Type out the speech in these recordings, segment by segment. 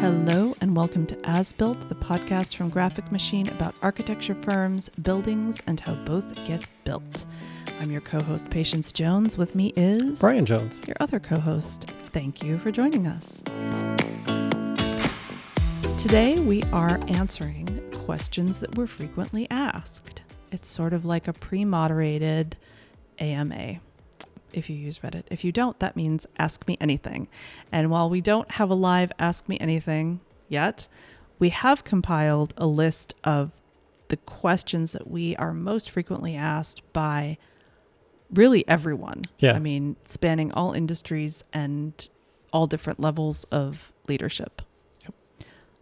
Hello and welcome to As Built, the podcast from Graphic Machine about architecture firms, buildings, and how both get built. I'm your co-host, Patience Jones. With me is... Brian Jones. Your other co-host. Thank you for joining us. Today we are answering questions that were frequently asked. It's sort of like a pre-moderated AMA. If you use Reddit. If you don't, that means ask me anything. And while we don't have a live ask me anything yet, we have compiled a list of the questions that we are most frequently asked by really everyone. Yeah. I mean, spanning all industries and all different levels of leadership. Yep.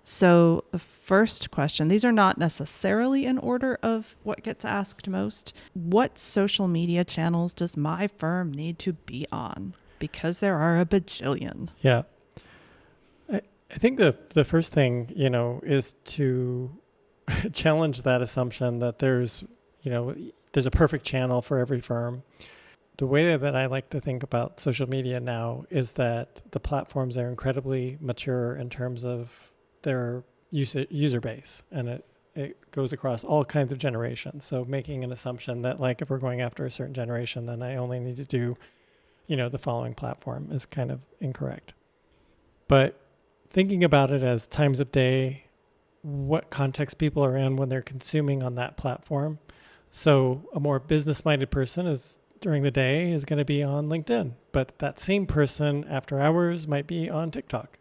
So the first question, these are not necessarily in order of what gets asked most. What social media channels does my firm need to be on? Because there are a bajillion. Yeah. I think the first thing, is to challenge that assumption that there's a perfect channel for every firm. The way that I like to think about social media now is that the platforms are incredibly mature in terms of their user base, and it goes across all kinds of generations. So making an assumption that if we're going after a certain generation, then I only need to do, the following platform is kind of incorrect. But thinking about it as times of day, what context people are in when they're consuming on that platform. So a more business-minded person during the day is going to be on LinkedIn, but that same person after hours might be on TikTok.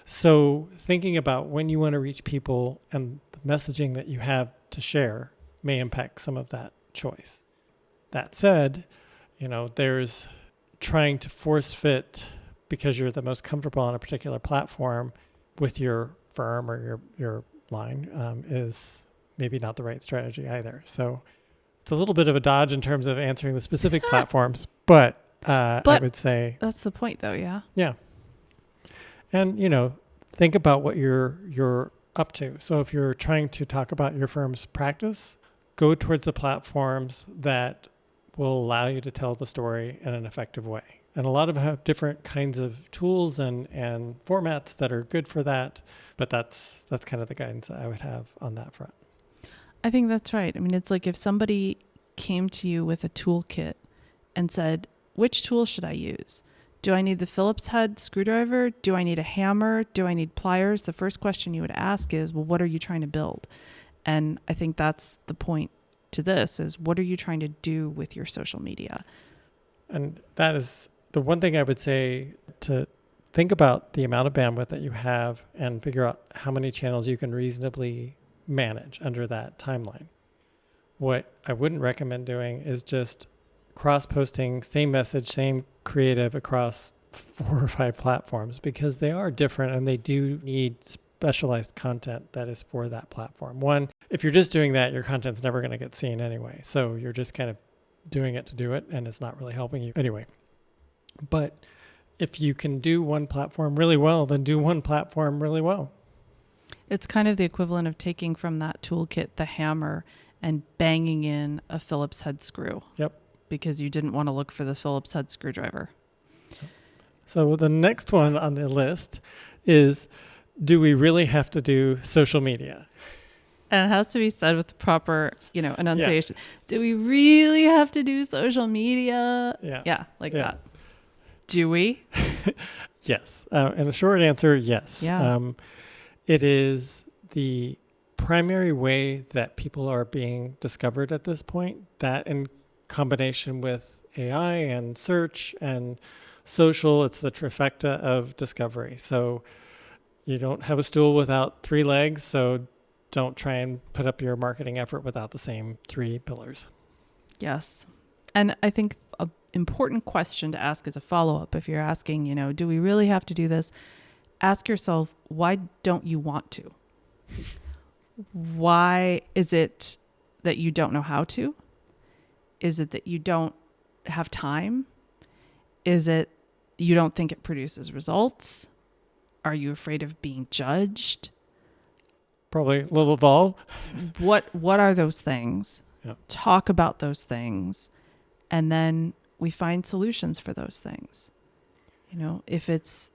So thinking about when you want to reach people and the messaging that you have to share may impact some of that choice. That said, there's trying to force fit because you're the most comfortable on a particular platform with your firm or your line is maybe not the right strategy either. So it's a little bit of a dodge in terms of answering the specific platforms, but I would say... That's the point though, yeah? Yeah. And, think about what you're up to. So if you're trying to talk about your firm's practice, go towards the platforms that will allow you to tell the story in an effective way. And a lot of them have different kinds of tools and formats that are good for that. But that's kind of the guidance that I would have on that front. I think that's right. I mean, it's like if somebody came to you with a toolkit and said, which tool should I use? Do I need the Phillips head screwdriver? Do I need a hammer? Do I need pliers? The first question you would ask is, well, what are you trying to build? And I think that's the point to this is what are you trying to do with your social media? And that is the one thing I would say, to think about the amount of bandwidth that you have and figure out how many channels you can reasonably manage under that timeline. What I wouldn't recommend doing is just cross-posting, same message, same creative across 4 or 5 platforms, because they are different and they do need specialized content that is for that platform. One, if you're just doing that, your content's never going to get seen anyway. So you're just kind of doing it to do it, and it's not really helping you anyway. But if you can do one platform really well, then do one platform really well. It's kind of the equivalent of taking from that toolkit the hammer and banging in a Phillips head screw. Yep. Because you didn't want to look for the Phillips head screwdriver. So the next one on the list is, do we really have to do social media? And it has to be said with the proper, enunciation. Yeah. Do we really have to do social media? Yeah. Yeah, that. Do we? Yes. And a short answer, yes. Yeah. It is the primary way that people are being discovered at this point. That in combination with AI and search and social, it's the trifecta of discovery. So you don't have a stool without 3 legs, so don't try and put up your marketing effort without the same 3 pillars. Yes. And I think an important question to ask as a follow-up, if you're asking, do we really have to do this? Ask yourself, why don't you want to? Why is it that you don't know how to? Is it that you don't have time? Is it you don't think it produces results? Are you afraid of being judged? Probably a little of all. What are those things? Yep. Talk about those things. And then we find solutions for those things. If it's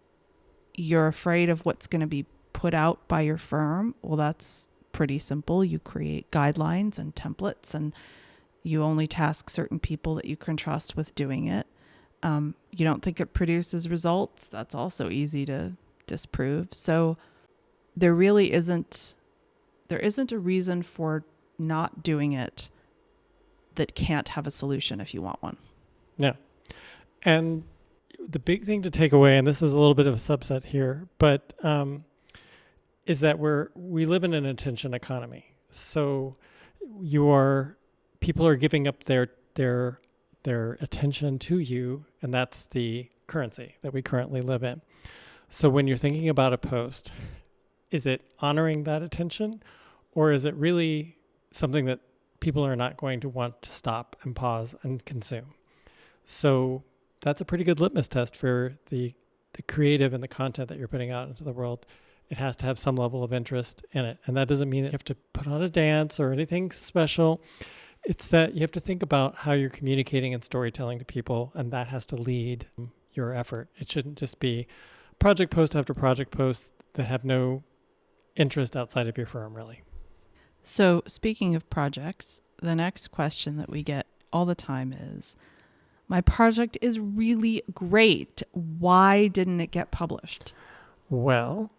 you're afraid of what's going to be put out by your firm, well, that's pretty simple. You create guidelines and templates, and you only task certain people that you can trust with doing it. You don't think it produces results? That's also easy to disprove. So there really isn't a reason for not doing it that can't have a solution if you want one. Yeah. And the big thing to take away, and this is a little bit of a subset here, but is that we live in an attention economy. So people are giving up their attention to you, and that's the currency that we currently live in. So when you're thinking about a post, is it honoring that attention, or is it really something that people are not going to want to stop and pause and consume? So that's a pretty good litmus test for the creative and the content that you're putting out into the world. It has to have some level of interest in it. And that doesn't mean that you have to put on a dance or anything special. It's that you have to think about how you're communicating and storytelling to people, and that has to lead your effort. It shouldn't just be project post after project post that have no interest outside of your firm, really. So speaking of projects, the next question that we get all the time is, my project is really great. Why didn't it get published? Well,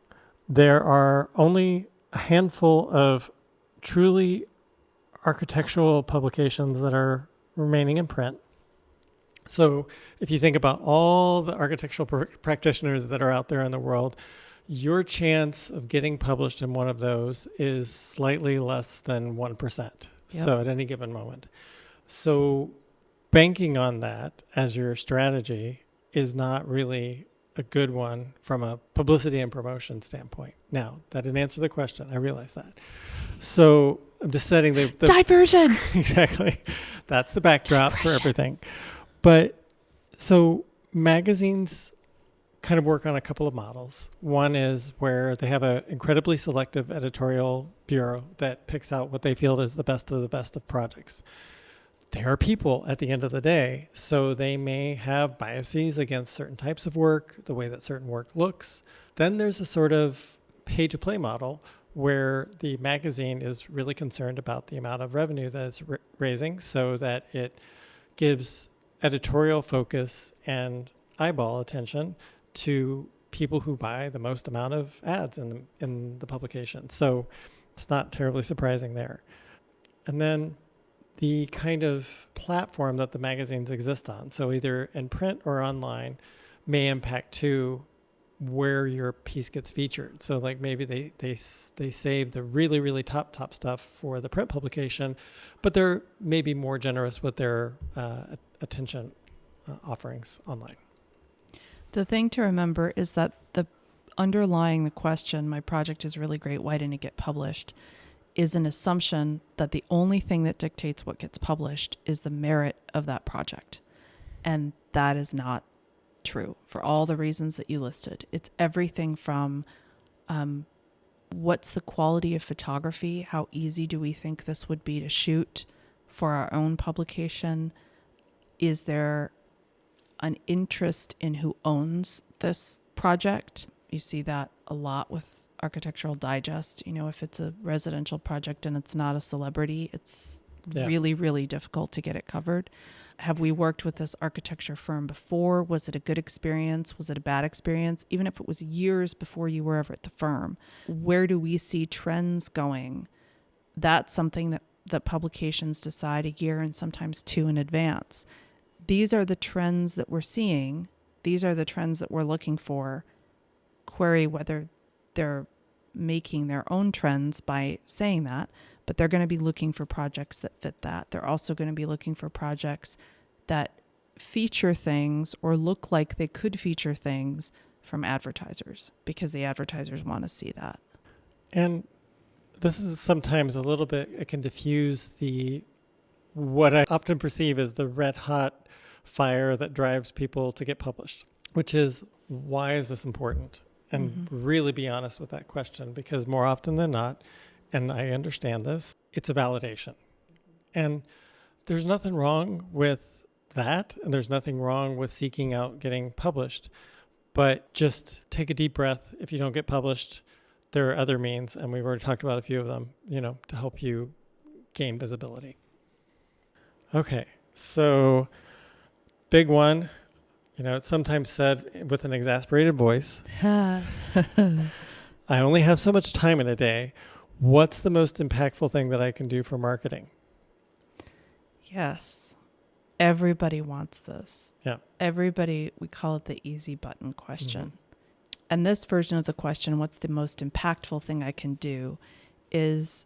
there are only a handful of truly architectural publications that are remaining in print. So if you think about all the architectural practitioners that are out there in the world, your chance of getting published in one of those is slightly less than 1%. Yep. So at any given moment. So banking on that as your strategy is not really a good one from a publicity and promotion standpoint. Now, that didn't answer the question. I realize that. So I'm just setting the diversion. Exactly. That's the backdrop for everything. But so magazines kind of work on a couple of models. One is where they have an incredibly selective editorial bureau that picks out what they feel is the best of projects. They are people at the end of the day, so they may have biases against certain types of work, the way that certain work looks. Then there's a sort of pay-to-play model where the magazine is really concerned about the amount of revenue that it's raising, so that it gives editorial focus and eyeball attention to people who buy the most amount of ads in the publication. So it's not terribly surprising there. And then the kind of platform that the magazines exist on, so either in print or online, may impact too where your piece gets featured. So like maybe they save the really, really top stuff for the print publication, but they're maybe more generous with their attention offerings online. The thing to remember is that the underlying the question, my project is really great, why didn't it get published, is an assumption that the only thing that dictates what gets published is the merit of that project. And that is not true for all the reasons that you listed. It's everything from what's the quality of photography, how easy do we think this would be to shoot for our own publication, is there an interest in who owns this project. You see that a lot with Architectural Digest. You know, if it's a residential project and it's not a celebrity, it's really, really difficult to get it covered. Have we worked with this architecture firm before? Was it a good experience? Was it a bad experience? Even if it was years before you were ever at the firm, where do we see trends going? That's something that publications decide a year and sometimes two in advance. These are the trends that we're seeing. These are the trends that we're looking for. Query whether they're making their own trends by saying that, but they're going to be looking for projects that fit that. They're also going to be looking for projects that feature things or look like they could feature things from advertisers, because the advertisers want to see that. And this is sometimes a little bit, it can diffuse what I often perceive as the red hot fire that drives people to get published, which is, why is this important? And really be honest with that question, because more often than not, and I understand this, it's a validation. And there's nothing wrong with that, and there's nothing wrong with seeking out getting published, but just take a deep breath. If you don't get published, there are other means, and we've already talked about a few of them, to help you gain visibility. Okay, so big one, it's sometimes said with an exasperated voice, I only have so much time in a day. What's the most impactful thing that I can do for marketing? Yes. Everybody wants this. Yeah. Everybody, we call it the easy button question. And this version of the question, what's the most impactful thing I can do, is,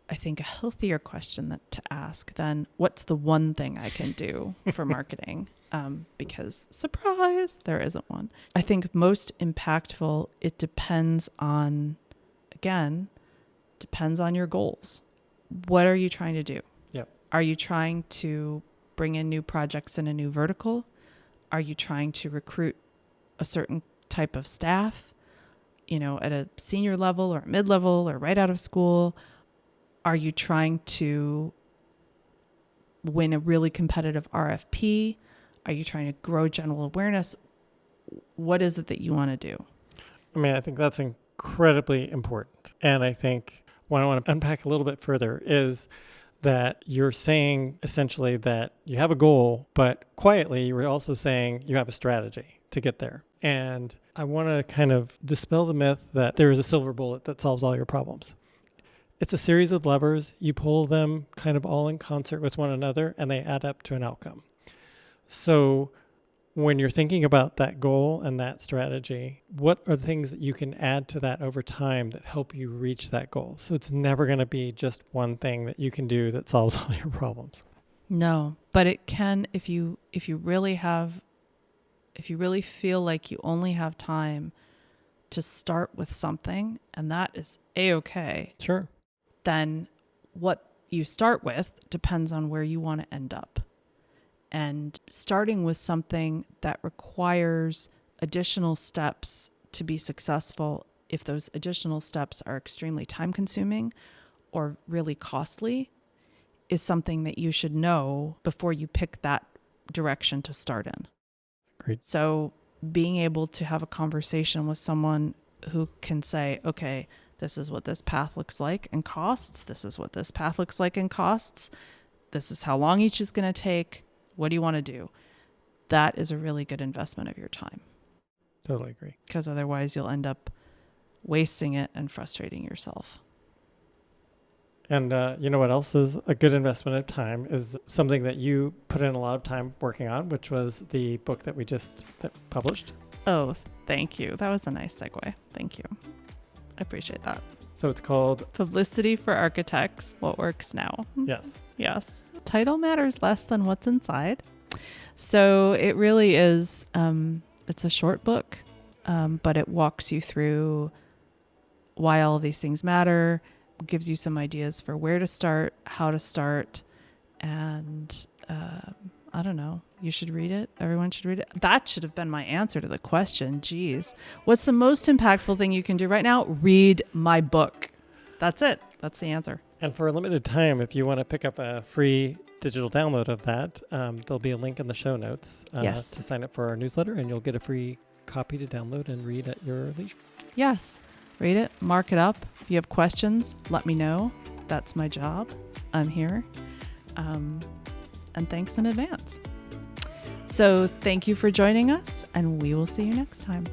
I think, a healthier question to ask than what's the one thing I can do for marketing? Because surprise, there isn't one. I think most impactful, it depends on your goals. What are you trying to do? Yeah. Are you trying to bring in new projects in a new vertical? Are you trying to recruit a certain type of staff, at a senior level or mid-level or right out of school? Are you trying to win a really competitive RFP? Are you trying to grow general awareness? What is it that you want to do? I mean, I think that's incredibly important. And I think what I want to unpack a little bit further is that you're saying essentially that you have a goal, but quietly you're also saying you have a strategy to get there. And I want to kind of dispel the myth that there is a silver bullet that solves all your problems. It's a series of levers. You pull them kind of all in concert with one another, and they add up to an outcome. So when you're thinking about that goal and that strategy, what are the things that you can add to that over time that help you reach that goal? So it's never going to be just one thing that you can do that solves all your problems. No, but it can, if you really feel like you only have time to start with something, and that is A-okay. Sure. Then what you start with depends on where you want to end up. And starting with something that requires additional steps to be successful, if those additional steps are extremely time consuming or really costly, is something that you should know before you pick that direction to start in. Great. So being able to have a conversation with someone who can say, okay, this is what this path looks like and costs. This is what this path looks like and costs. This is how long each is going to take. What do you want to do? That is a really good investment of your time. Totally agree. Because otherwise you'll end up wasting it and frustrating yourself. And you know what else is a good investment of time is something that you put in a lot of time working on, which was the book that we just published. Oh, thank you. That was a nice segue. Thank you. I appreciate that. So it's called Publicity for Architects, What Works Now. Yes. Yes. Title matters less than what's inside. So it really is, it's a short book, but it walks you through why all of these things matter, gives you some ideas for where to start, how to start, and I don't know. You should read it. Everyone should read it. That should have been my answer to the question. Jeez. What's the most impactful thing you can do right now? Read my book. That's it. That's the answer. And for a limited time, if you want to pick up a free digital download of that, there'll be a link in the show notes Yes. to sign up for our newsletter, and you'll get a free copy to download and read at your leisure. Yes. Read it. Mark it up. If you have questions, let me know. That's my job. I'm here. And thanks in advance. So thank you for joining us, and we will see you next time.